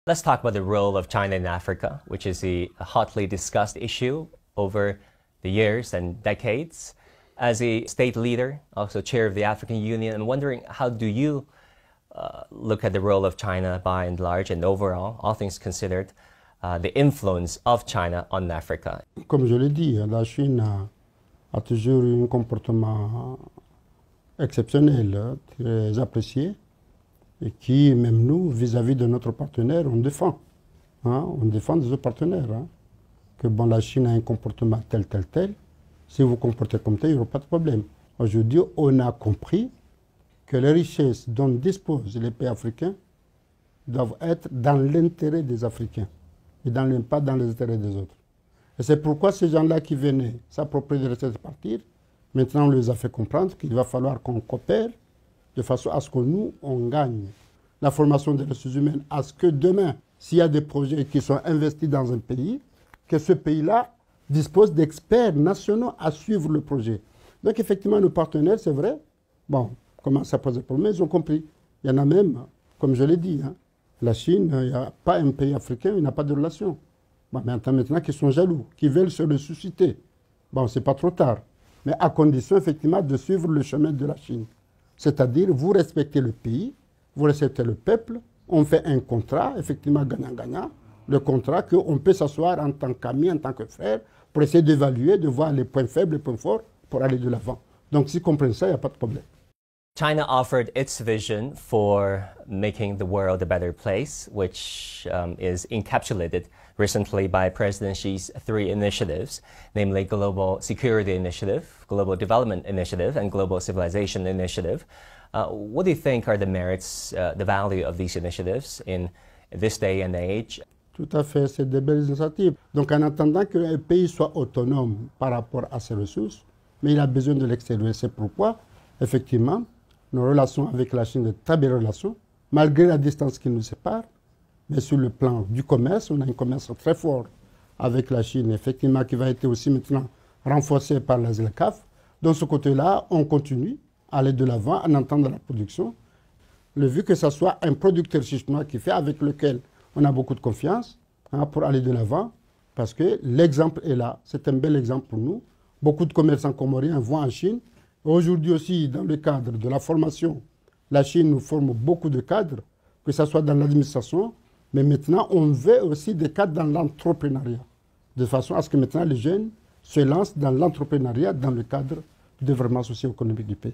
Let's talk about the role of China in Africa, which is a hotly discussed issue over the years and decades. As a state leader, also chair of the African Union, I'm wondering, how do you look at the role of China by and large and overall, all things considered, the influence of China on Africa? Comme je l'ai dit, la Chine a toujours eu un comportement exceptionnel, très apprécié, et qui, même nous, vis-à-vis de notre partenaire, on défend. On défend nos partenaires. Que bon, la Chine a un comportement tel. Si vous vous comportez comme tel, il n'y aura pas de problème. Aujourd'hui, on a compris que les richesses dont disposent les pays africains doivent être dans l'intérêt des Africains et pas dans les intérêts des autres. Et c'est pourquoi ces gens-là qui venaient s'approprier des richesses de partir, maintenant on les a fait comprendre qu'il va falloir qu'on coopère de façon à ce que nous, on gagne la formation des ressources humaines, à ce que demain, s'il y a des projets qui sont investis dans un pays, que ce pays-là dispose d'experts nationaux à suivre le projet. Donc effectivement, nos partenaires, c'est vrai, bon, commencent à poser problème, ils ont compris. Il y en a même, comme je l'ai dit, la Chine, il n'y a pas un pays africain, il n'a pas de relation. Bon, maintenant qu'ils sont jaloux, qu'ils veulent se ressusciter. Bon, c'est pas trop tard, mais à condition effectivement de suivre le chemin de la Chine. C'est-à-dire, vous respectez le pays, vous respectez le peuple, on fait un contrat, effectivement gagnant-gagnant, le contrat qu'on peut s'asseoir en tant qu'ami, en tant que frère, pour essayer d'évaluer, de voir les points faibles, les points forts, pour aller de l'avant. Donc, s'ils comprennent ça, il n'y a pas de problème. China offered its vision for making the world a better place, which is encapsulated recently by President Xi's 3 initiatives, namely Global Security Initiative, Global Development Initiative, and Global Civilization Initiative. What do you think are the merits, the value of these initiatives in this day and age? Tout à fait, c'est de belles initiatives. Donc en attendant qu'un pays soit autonome par rapport à ses ressources, mais il a besoin de l'extérieur. C'est pourquoi, effectivement, nos relations avec la Chine sont de très belles relations, malgré la distance qui nous sépare. Mais sur le plan du commerce, on a un commerce très fort avec la Chine, effectivement, qui va être aussi maintenant renforcé par la ZLECAf. Dans ce côté-là, on continue à aller de l'avant en entendant la production. Le vu que ce soit un producteur chinois qui fait, avec lequel on a beaucoup de confiance pour aller de l'avant, parce que l'exemple est là. C'est un bel exemple pour nous. Beaucoup de commerçants comoriens vont en Chine. Aujourd'hui aussi, dans le cadre de la formation, la Chine nous forme beaucoup de cadres, que ce soit dans l'administration, mais maintenant, on veut aussi des cadres dans l'entrepreneuriat, de façon à ce que maintenant les jeunes se lancent dans l'entrepreneuriat dans le cadre du développement socio-économique du pays.